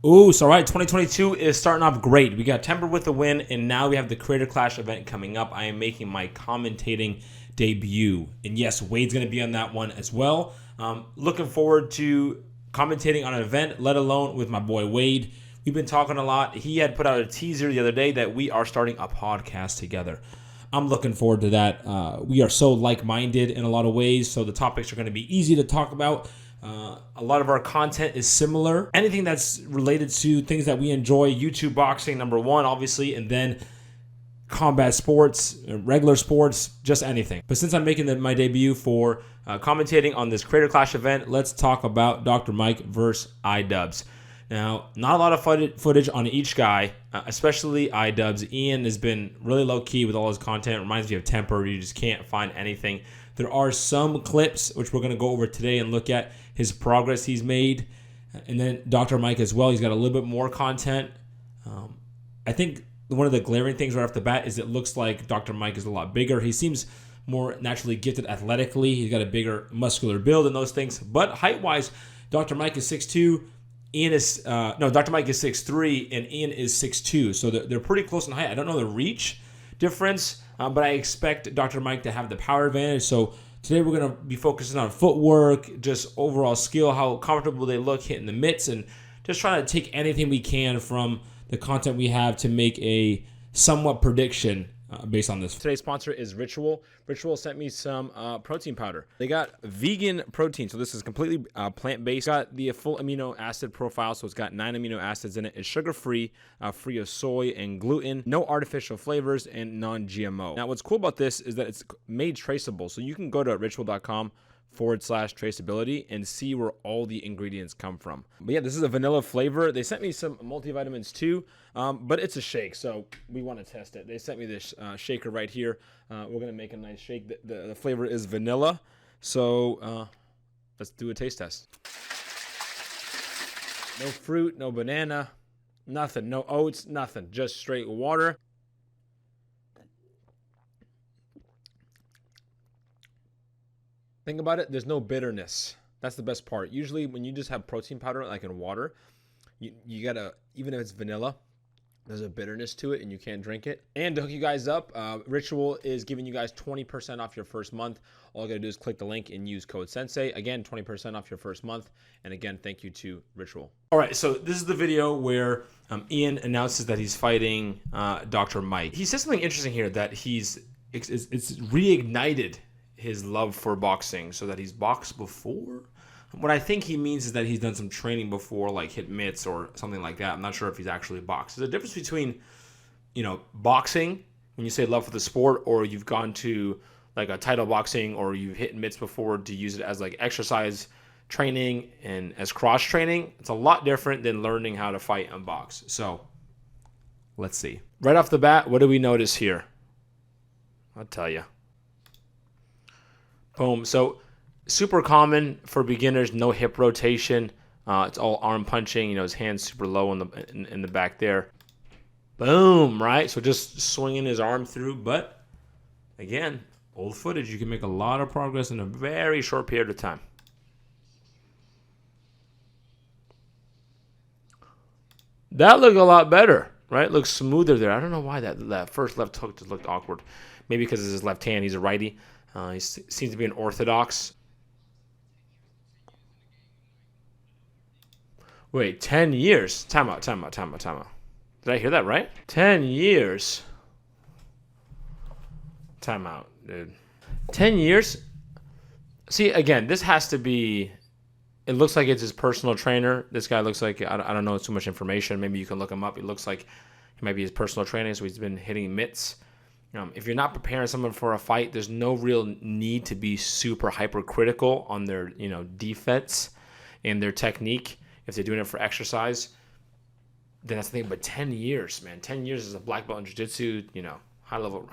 Ooh, so all right, 2022 is starting off great. We got Temper with a win, and now we have the Creator Clash event coming up. I am making my commentating debut. And yes, Wade's going to be on that one as well. Looking forward to commentating on an event, let alone with my boy Wade. We've been talking a lot. He had put out a teaser the other day that we are starting a podcast together. I'm looking forward to that. We are so like-minded in a lot of ways, so the topics are going to be easy to talk about. A lot of our content is similar. Anything that's related to things that we enjoy, YouTube boxing, number one, obviously, and then combat sports, regular sports, just anything. But since I'm making my debut for commentating on this Creator Clash event, let's talk about Dr. Mike versus iDubbbz. Now, not a lot of footage on each guy, especially iDubbbz. Ian has been really low-key with all his content. It reminds me of Temper. You just can't find anything. There are some clips, which we're going to go over today and look at his progress he's made. And then Dr. Mike as well. He's got a little bit more content. I think one of the glaring things right off the bat is it looks like Dr. Mike is a lot bigger. He seems more naturally gifted athletically. He's got a bigger muscular build and those things. But height-wise, Dr. Mike is 6'2". Dr. Mike is 6'3", and Ian is 6'2". So they're pretty close in height. I don't know the reach difference, but I expect Dr. Mike to have the power advantage. So today we're going to be focusing on footwork, just overall skill, how comfortable they look hitting the mitts, and just trying to take anything we can from the content we have to make a somewhat prediction based on this. Today's sponsor is Ritual. Ritual sent me some protein powder. They got vegan protein, so this is completely plant-based. Got the full amino acid profile, so it's got 9 amino acids in it. It's sugar-free, free of soy and gluten, no artificial flavors, and non-GMO. Now, what's cool about this is that it's made traceable, so you can go to ritual.com/traceability and see where all the ingredients come from. But yeah, this is a vanilla flavor. They sent me some multivitamins too, but it's a shake, so we want to test it. They sent me this shaker right here. We're going to make a nice shake. The flavor is vanilla, so let's do a taste test. No fruit, no banana, nothing. No oats, nothing. Just straight water. Think about it, there's no bitterness. That's the best part. Usually when you just have protein powder like in water, you gotta, even if it's vanilla, there's a bitterness to it and you can't drink it. And to hook you guys up, Ritual is giving you guys 20% off your first month. All you gotta do is click the link and use code Sensei. Again, 20% off your first month. And again, thank you to Ritual. All right, so this is the video where Ian announces that he's fighting Dr. Mike. He says something interesting here that it's reignited his love for boxing, so that he's boxed before. What I think he means is that he's done some training before, like hit mitts or something like that. I'm not sure if he's actually boxed. There's a difference between, boxing, when you say love for the sport, or you've gone to like a title boxing, or you've hit mitts before to use it as like exercise training and as cross training. It's a lot different than learning how to fight and box. So let's see. Right off the bat, what do we notice here? I'll tell you. Boom. So super common for beginners, no hip rotation. It's all arm punching. His hand's super low in the back there. Boom, right? So just swinging his arm through. But again, old footage, you can make a lot of progress in a very short period of time. That looked a lot better, right? Looks smoother there. I don't know why that first left hook just looked awkward. Maybe because it's his left hand. He's a righty. He seems to be an orthodox. Wait, 10 years? Time out. Did I hear that right? 10 years. Time out, dude. 10 years? See, again, this has to be... It looks like it's his personal trainer. This guy looks like... I don't know too much information. Maybe you can look him up. It looks like he might be his personal trainer, so he's been hitting mitts. If you're not preparing someone for a fight, there's no real need to be super hypercritical on their, defense and their technique. If they're doing it for exercise, then that's the thing. But 10 years, man. 10 years as a black belt in jiu-jitsu, high level.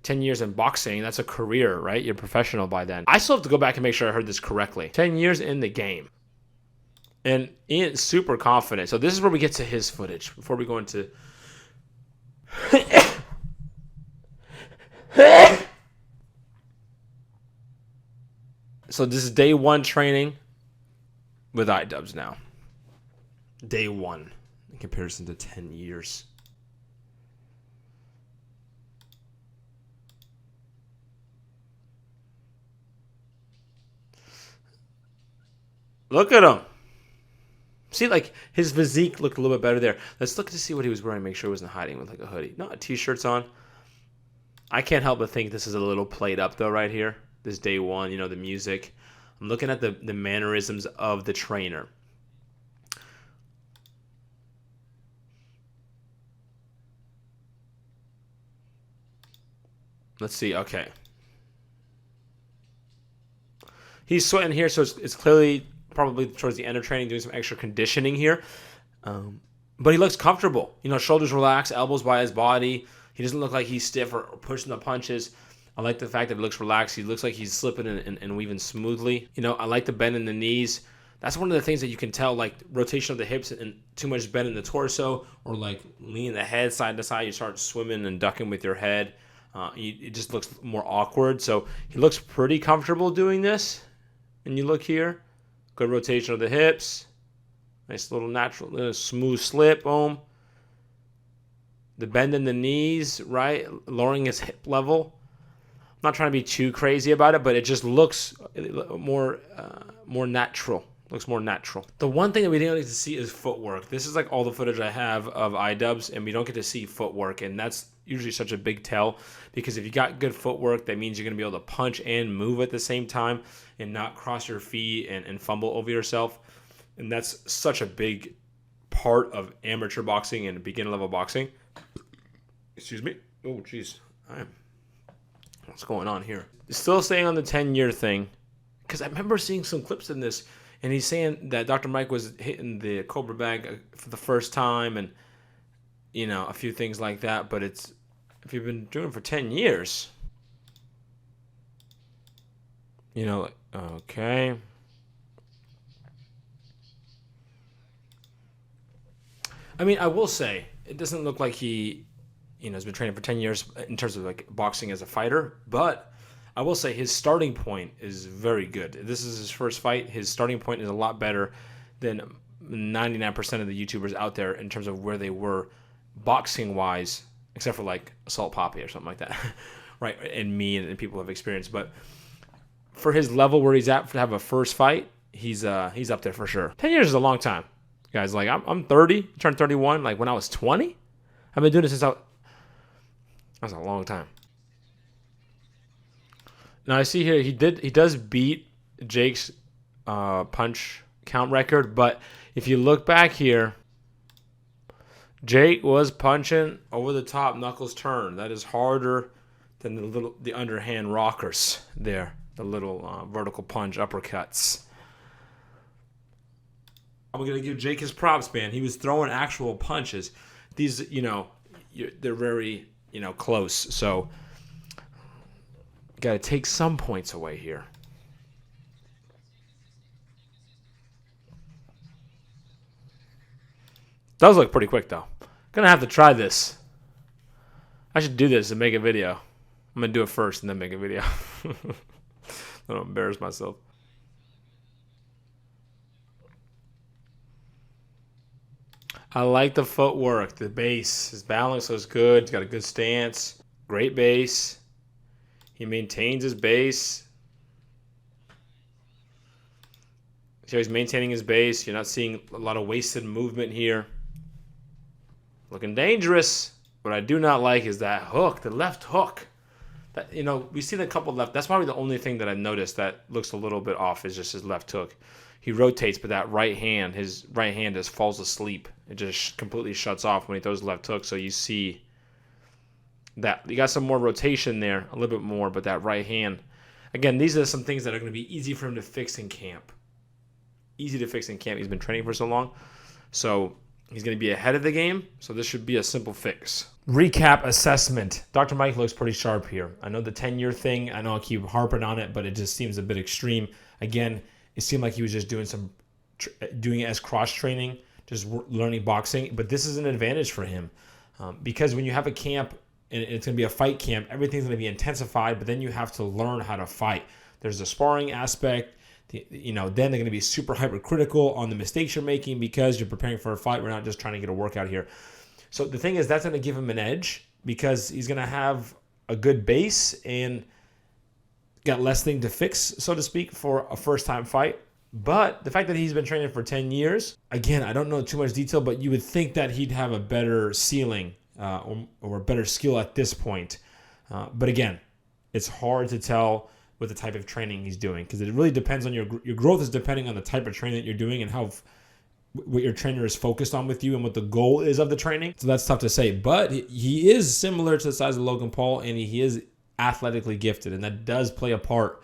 10 years in boxing, that's a career, right? You're professional by then. I still have to go back and make sure I heard this correctly. 10 years in the game. And Ian's super confident. So this is where we get to his footage before we go into... So this is day one training with iDubbbz now. day one in comparison to 10 years. Look at him. See, like, his physique looked a little bit better there. Let's look to see what he was wearing, make sure he wasn't hiding with, like, a hoodie. No, T-shirt's on. I can't help but think this is a little played up, though, right here. This day one, the music. I'm looking at the mannerisms of the trainer. Let's see. Okay. He's sweating here, so it's clearly probably towards the end of training, doing some extra conditioning here. But he looks comfortable. Shoulders relaxed, elbows by his body. He doesn't look like he's stiff or pushing the punches. I like the fact that he looks relaxed. He looks like he's slipping and weaving smoothly. I like the bend in the knees. That's one of the things that you can tell, like rotation of the hips and too much bend in the torso, or like leaning the head side to side. You start swimming and ducking with your head. It just looks more awkward. So he looks pretty comfortable doing this. And you look here, good rotation of the hips. Nice little natural, smooth slip, boom. The bend in the knees, right? Lowering his hip level. I'm not trying to be too crazy about it, but it just looks more natural. Looks more natural. The one thing that we didn't get to see is footwork. This is like all the footage I have of iDubbbz, and we don't get to see footwork, and that's usually such a big tell, because if you got good footwork, that means you're going to be able to punch and move at the same time and not cross your feet and fumble over yourself. And that's such a big part of amateur boxing and beginner level boxing. Excuse me. Oh, jeez. What's going on here? Still staying on the 10-year thing, because I remember seeing some clips in this, and he's saying that Dr. Mike was hitting the Cobra bag for the first time and, a few things like that. But if you've been doing it for 10 years, okay. I mean, I will say, it doesn't look like he, has been training for 10 years in terms of like boxing as a fighter, but I will say his starting point is very good. This is his first fight. His starting point is a lot better than 99% of the YouTubers out there in terms of where they were boxing-wise, except for like Assault Poppy or something like that, right? And me and people have experience. But for his level where he's at to have a first fight, he's up there for sure. 10 years is a long time, guys. Like I'm 30, turned 31. Like when I was 20, I've been doing this since that's a long time. Now I see here he does beat Jake's punch count record, but if you look back here, Jake was punching over the top, knuckles turn. That is harder than the underhand rockers there, the little vertical punch uppercuts. I'm gonna give Jake his props, man. He was throwing actual punches. These, they're very, close. So got to take some points away here. Does look pretty quick, though. Gonna have to try this. I should do this and make a video. I'm gonna do it first and then make a video. I don't embarrass myself. I like the footwork, the base. His balance looks good. He's got a good stance. Great base. He maintains his base. So he's maintaining his base. You're not seeing a lot of wasted movement here. Looking dangerous. What I do not like is that hook, the left hook. That, we see the couple left. That's probably the only thing that I've noticed that looks a little bit off is just his left hook. He rotates, but that his right hand just falls asleep. It just completely shuts off when he throws the left hook. So you see that you got some more rotation there, a little bit more, but that right hand. Again, these are some things that are going to be easy for him to fix in camp. Easy to fix in camp. He's been training for so long. So he's going to be ahead of the game. So this should be a simple fix. Recap assessment. Dr. Mike looks pretty sharp here. I know the 10-year thing. I know I keep harping on it, but it just seems a bit extreme. Again, it seemed like he was just doing it as cross-training, just learning boxing. But this is an advantage for him because when you have a camp and it's going to be a fight camp, everything's going to be intensified, but then you have to learn how to fight. There's a sparring aspect. then they're going to be super hypercritical on the mistakes you're making because you're preparing for a fight. We're not just trying to get a workout here. So the thing is, that's going to give him an edge because he's going to have a good base and got less thing to fix, so to speak, for a first-time fight. But the fact that he's been training for 10 years, again, I don't know too much detail, but you would think that he'd have a better ceiling or a better skill at this point. But again, it's hard to tell with the type of training he's doing because it really depends on your growth is depending on the type of training that you're doing and what your trainer is focused on with you and what the goal is of the training. So that's tough to say. But he is similar to the size of Logan Paul, and he is athletically gifted, and that does play a part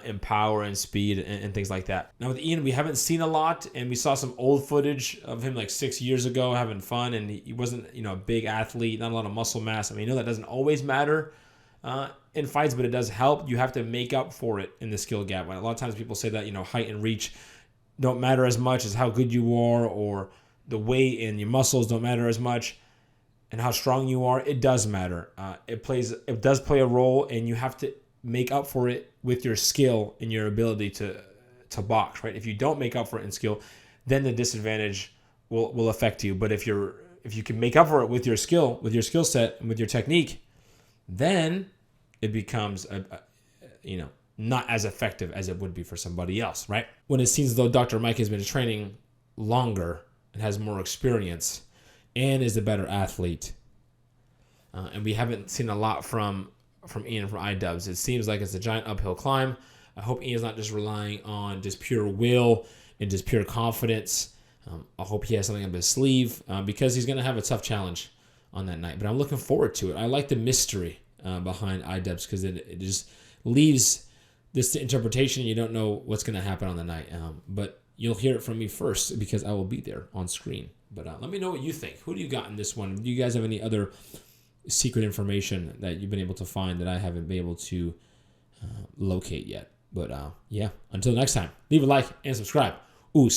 in power and speed and things like that. Now with Ian, we haven't seen a lot, and we saw some old footage of him like 6 years ago having fun, and he wasn't a big athlete, not a lot of muscle mass. I mean, that doesn't always matter in fights, but it does help. You have to make up for it in the skill gap. A lot of times people say that height and reach don't matter as much as how good you are, or the weight and your muscles don't matter as much, and how strong you are. It does matter. It does play a role, and you have to make up for it with your skill and your ability to box, right? If you don't make up for it in skill, then the disadvantage will affect you. But if you can make up for it with your skill set and with your technique, then it becomes not as effective as it would be for somebody else, right? When it seems as though Dr. Mike has been training longer and has more experience and is a better athlete, and we haven't seen a lot from Ian from iDubbbz. It seems like it's a giant uphill climb. I hope Ian's not just relying on just pure will and just pure confidence. I hope he has something up his sleeve because he's going to have a tough challenge on that night. But I'm looking forward to it. I like the mystery behind iDubbbz because it just leaves this to interpretation. You don't know what's going to happen on the night. But you'll hear it from me first because I will be there on screen. But let me know what you think. Who do you got in this one? Do you guys have any other secret information that you've been able to find that I haven't been able to locate yet? But yeah, until next time, leave a like and subscribe. Oos.